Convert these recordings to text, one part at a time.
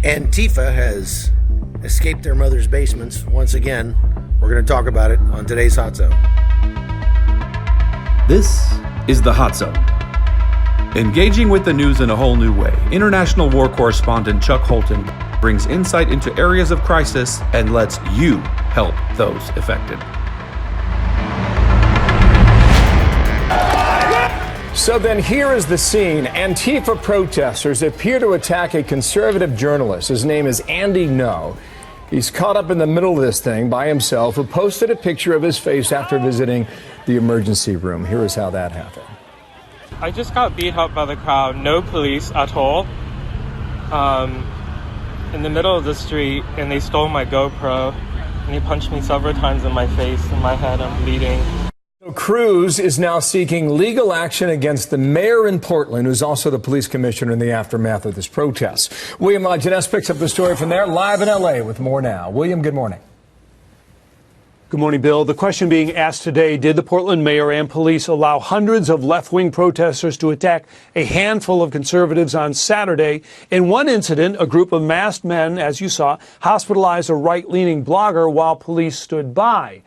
Antifa has escaped their mother's basements once again. We're going to talk about it on today's Hot Zone. This is the Hot Zone. Engaging with the news in a whole new way, international war correspondent Chuck Holton brings insight into areas of crisis and lets you help those affected. So then here is the scene. Antifa protesters appear to attack a conservative journalist. His name is Andy No. He's caught up in the middle of this thing by himself, who posted a picture of his face after visiting the emergency room. Here is how that happened. I just got beat up by the crowd. No police at all. In the middle of the street, and they stole my GoPro, and he punched me several times in my face, in my head. I'm bleeding. Cruz is now seeking legal action against the mayor in Portland, who's also the police commissioner in the aftermath of this protest. William Lajeunesse picks up the story from there, live in L.A. with more now. William, good morning. Good morning, Bill. The question being asked today, did the Portland mayor and police allow hundreds of left-wing protesters to attack a handful of conservatives on Saturday? In one incident, a group of masked men, as you saw, hospitalized a right-leaning blogger while police stood by.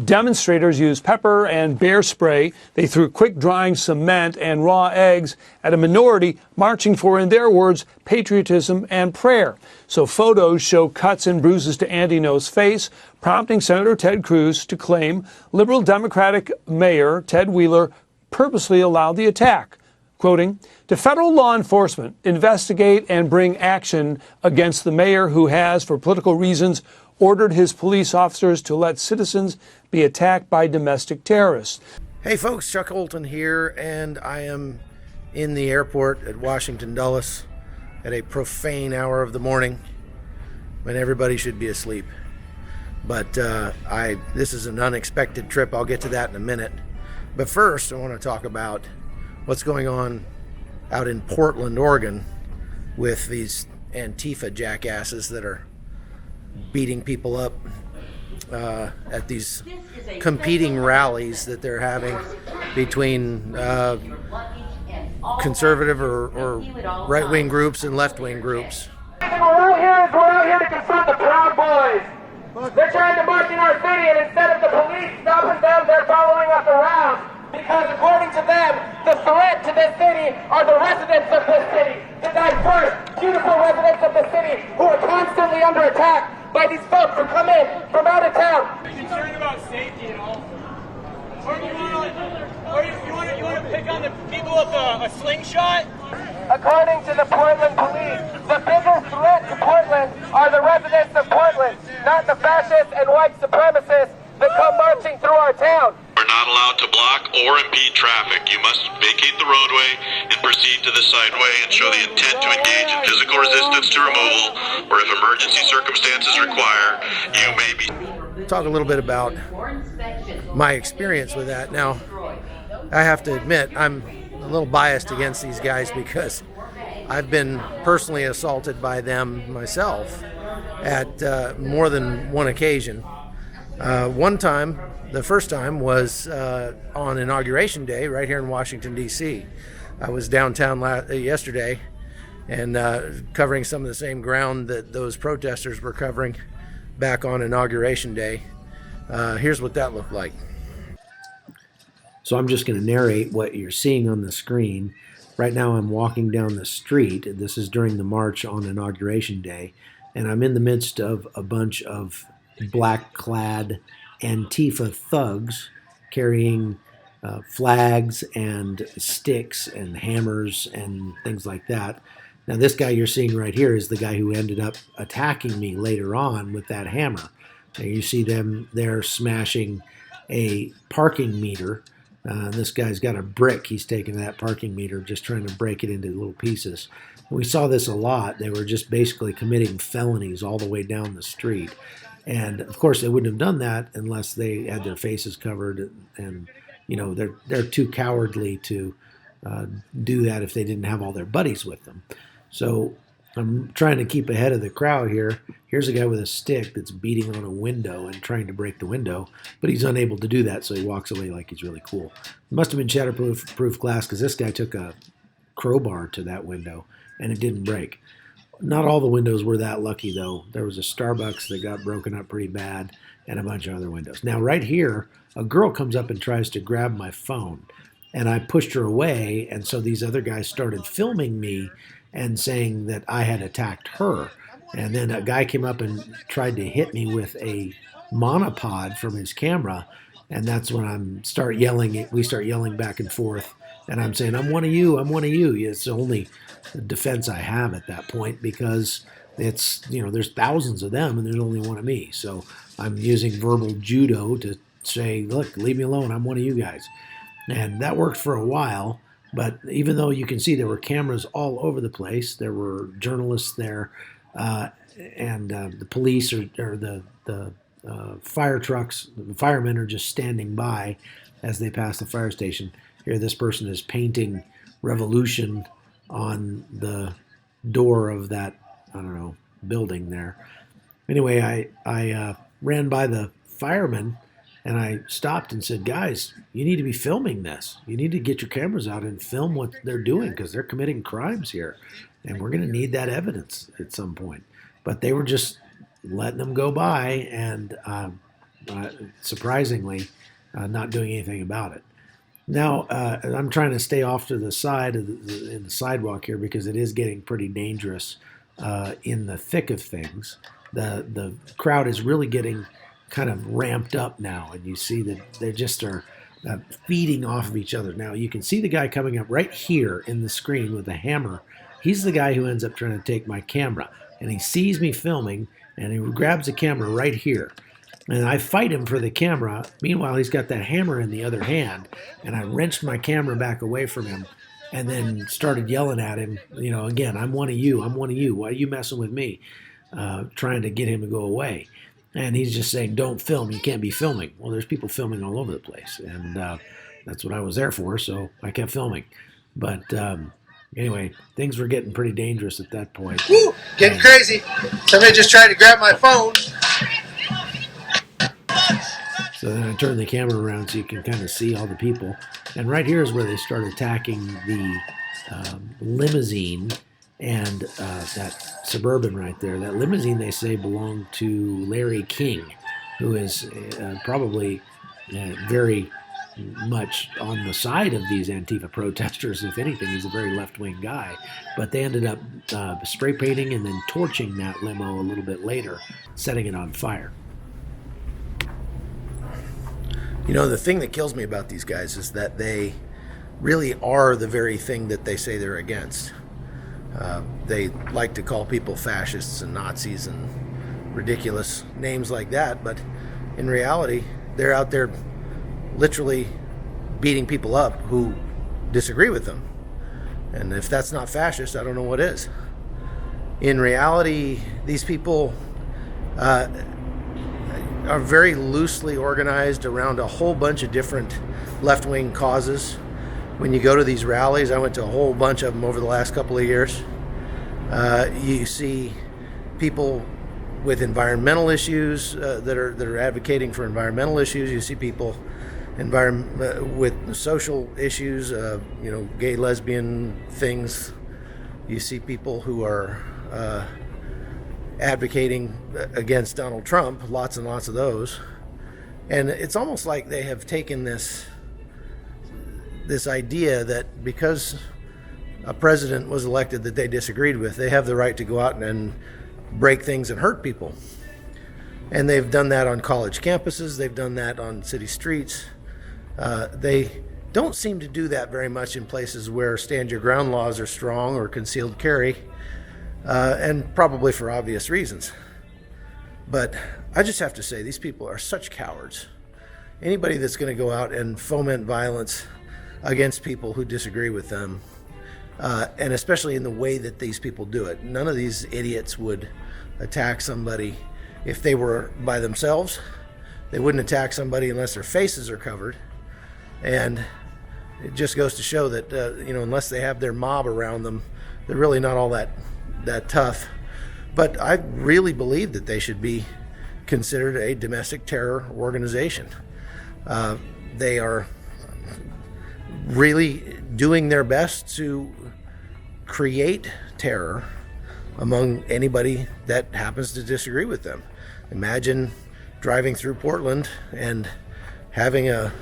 Demonstrators used pepper and bear spray. They threw quick-drying cement and raw eggs at a minority marching for, in their words, patriotism and prayer. So photos show cuts and bruises to Andy No's face, prompting Senator Ted Cruz to claim liberal Democratic Mayor Ted Wheeler purposely allowed the attack. Quoting, "To federal law enforcement, investigate and bring action against the mayor who has, for political reasons, ordered his police officers to let citizens be attacked by domestic terrorists." Hey folks, Chuck Holton here, and I am in the airport at Washington Dulles at a profane hour of the morning when everybody should be asleep. But this is an unexpected trip. I'll get to that in a minute. But first, I want to talk about what's going on out in Portland, Oregon, with these Antifa jackasses that are beating people up at these competing rallies that they're having between conservative or right-wing groups and left-wing groups. We're out here to confront the Proud Boys. They're trying to march in our city, and instead of the police stopping them, they're following us around. Because according to them, the threat to this city are the residents of this city. The diverse, beautiful residents of the city who are constantly under attack by these folks who come in from out of town. Are you concerned about safety and all? Or you want to pick on the people with a slingshot? According to the Portland police, the biggest threat to Portland are the residents of Portland, not the fascists and white supremacists that come marching through our town. Are not allowed to block or impede traffic. You must vacate the roadway and proceed to the sideway and show the intent to engage in physical resistance to removal, or if emergency circumstances require, you may be... Talk a little bit about my experience with that. Now, I have to admit, I'm a little biased against these guys because I've been personally assaulted by them myself at more than one occasion. One time, the first time was on Inauguration Day right here in Washington, D.C. I was downtown yesterday and covering some of the same ground that those protesters were covering back on Inauguration Day. Here's what that looked like. So I'm just going to narrate what you're seeing on the screen. Right now I'm walking down the street. This is during the march on Inauguration Day, and I'm in the midst of a bunch of black-clad Antifa thugs carrying flags and sticks and hammers and things like that. Now this guy you're seeing right here is the guy who ended up attacking me later on with that hammer. Now you see them there smashing a parking meter. This guy's got a brick. He's taking that parking meter, just trying to break it into little pieces. We saw this a lot. They were just basically committing felonies all the way down the street. And of course, they wouldn't have done that unless they had their faces covered. And you know, they're too cowardly to do that if they didn't have all their buddies with them. So I'm trying to keep ahead of the crowd here. Here's a guy with a stick that's beating on a window and trying to break the window, but he's unable to do that, so he walks away like he's really cool. It must have been shatterproof glass because this guy took a crowbar to that window and it didn't break. Not all the windows were that lucky, though. There was a Starbucks that got broken up pretty bad and a bunch of other windows. Now, right here, a girl comes up and tries to grab my phone, and I pushed her away, and so these other guys started filming me and saying that I had attacked her. And then a guy came up and tried to hit me with a monopod from his camera, and that's when we start yelling back and forth, and I'm saying, I'm one of you, I'm one of you. It's the only defense I have at that point, because it's, there's thousands of them and there's only one of me. So I'm using verbal judo to say, look, leave me alone, I'm one of you guys. And that worked for a while, but even though you can see there were cameras all over the place, there were journalists there, and the police or the fire trucks, the firemen are just standing by as they pass the fire station. Here, this person is painting revolution on the door of that, building there. Anyway, I ran by the firemen and I stopped and said, guys, you need to be filming this. You need to get your cameras out and film what they're doing, because they're committing crimes here. And we're going to need that evidence at some point. But they were just letting them go by and surprisingly not doing anything about it. Now, I'm trying to stay off to the side in the sidewalk here, because it is getting pretty dangerous in the thick of things. The crowd is really getting kind of ramped up now, and you see that they just are feeding off of each other. Now, you can see the guy coming up right here in the screen with a hammer. He's the guy who ends up trying to take my camera, and he sees me filming, and he grabs the camera right here. And I fight him for the camera. Meanwhile, he's got that hammer in the other hand, and I wrenched my camera back away from him and then started yelling at him, again, I'm one of you, I'm one of you. Why are you messing with me? Trying to get him to go away. And he's just saying, don't film, you can't be filming. Well, there's people filming all over the place, and that's what I was there for, so I kept filming. But anyway, things were getting pretty dangerous at that point. Woo, getting crazy. Somebody just tried to grab my phone. So then I turned the camera around so you can kind of see all the people. And right here is where they start attacking the limousine and that Suburban right there. That limousine, they say, belonged to Larry King, who is probably very much on the side of these Antifa protesters. If anything, he's a very left-wing guy. But they ended up spray painting and then torching that limo a little bit later, setting it on fire. The thing that kills me about these guys is that they really are the very thing that they say they're against. They like to call people fascists and Nazis and ridiculous names like that, but in reality, they're out there literally beating people up who disagree with them. And if that's not fascist, I don't know what is. In reality, these people are very loosely organized around a whole bunch of different left-wing causes. When you go to these rallies, I went to a whole bunch of them over the last couple of years. You see people with environmental issues that are advocating for environmental issues. You see people with social issues, gay, lesbian things. You see people who are advocating against Donald Trump, lots and lots of those. And it's almost like they have taken this idea that because a president was elected that they disagreed with, they have the right to go out and break things and hurt people. And they've done that on college campuses, they've done that on city streets. They don't seem to do that very much in places where stand your ground laws are strong or concealed carry. And probably for obvious reasons. But I just have to say, these people are such cowards. Anybody that's going to go out and foment violence against people who disagree with them, and especially in the way that these people do it. None of these idiots would attack somebody if they were by themselves. They wouldn't attack somebody unless their faces are covered. And it just goes to show that, unless they have their mob around them, they're really not all that tough. But I really believe that they should be considered a domestic terror organization. They are really doing their best to create terror among anybody that happens to disagree with them. Imagine driving through Portland and having a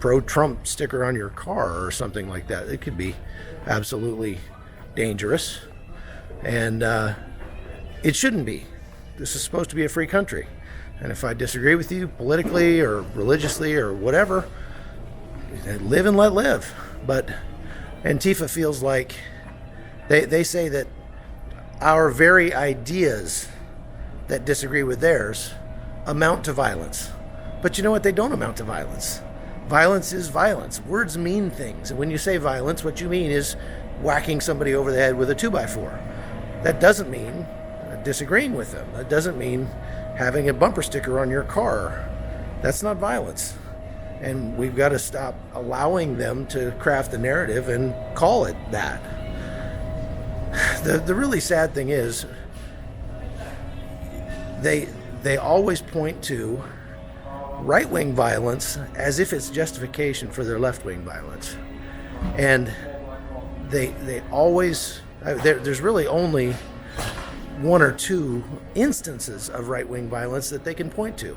pro-Trump sticker on your car or something like that. It could be absolutely dangerous, and it shouldn't be. This is supposed to be a free country, and if I disagree with you politically or religiously or whatever, live and let live. But Antifa feels like they say that our very ideas that disagree with theirs amount to violence. But you know what? They don't amount to violence. Violence is violence. Words mean things. And when you say violence, what you mean is whacking somebody over the head with a 2x4. That doesn't mean disagreeing with them. That doesn't mean having a bumper sticker on your car. That's not violence. And we've got to stop allowing them to craft the narrative and call it that. The really sad thing is they always point to right-wing violence as if it's justification for their left-wing violence. And they always, there's really only one or two instances of right-wing violence that they can point to.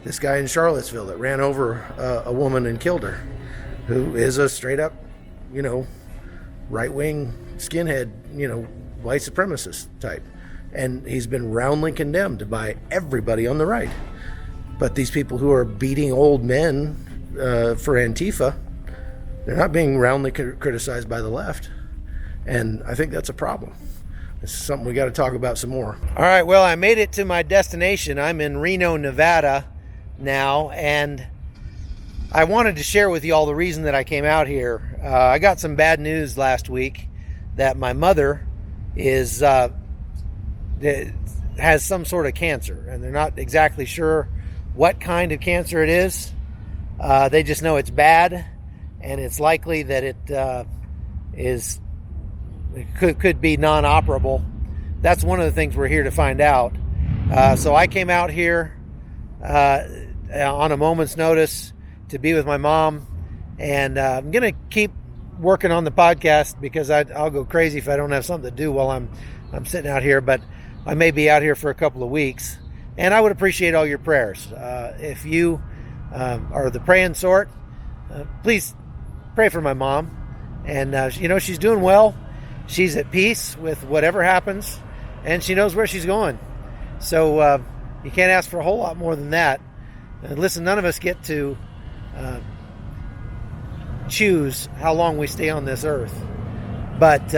This guy in Charlottesville that ran over a woman and killed her, who is a straight-up, right-wing skinhead, white supremacist type. And he's been roundly condemned by everybody on the right. But these people who are beating old men for Antifa, they're not being roundly criticized by the left. And I think that's a problem. It's something we got to talk about some more. All right, well, I made it to my destination. I'm in Reno, Nevada now, and I wanted to share with you all the reason that I came out here. I got some bad news last week that my mother has some sort of cancer, and they're not exactly sure what kind of cancer it is. They just know it's bad, and it's likely that it could be non-operable. That's one of the things we're here to find out. So I came out here on a moment's notice to be with my mom, and I'm gonna keep working on the podcast because I'll go crazy if I don't have something to do while I'm sitting out here. But I may be out here for a couple of weeks, and I would appreciate all your prayers. If you are the praying sort, please pray for my mom. And she's doing well. She's at peace with whatever happens, and she knows where she's going. So you can't ask for a whole lot more than that. And listen, none of us get to choose how long we stay on this earth. But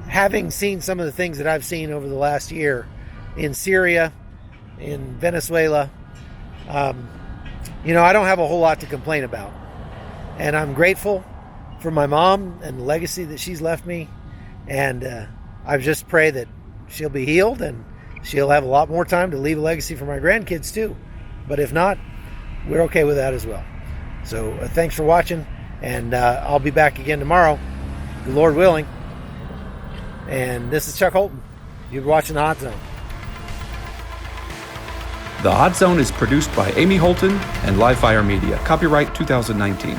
having seen some of the things that I've seen over the last year in Syria, in Venezuela, I don't have a whole lot to complain about. And I'm grateful for my mom and the legacy that she's left me. And I just pray that she'll be healed and she'll have a lot more time to leave a legacy for my grandkids too. But if not, we're okay with that as well. So thanks for watching, and I'll be back again tomorrow, the Lord willing. And this is Chuck Holton. You're watching The Hot Zone. The Hot Zone is produced by Amy Holton and Livefire Media. Copyright 2019.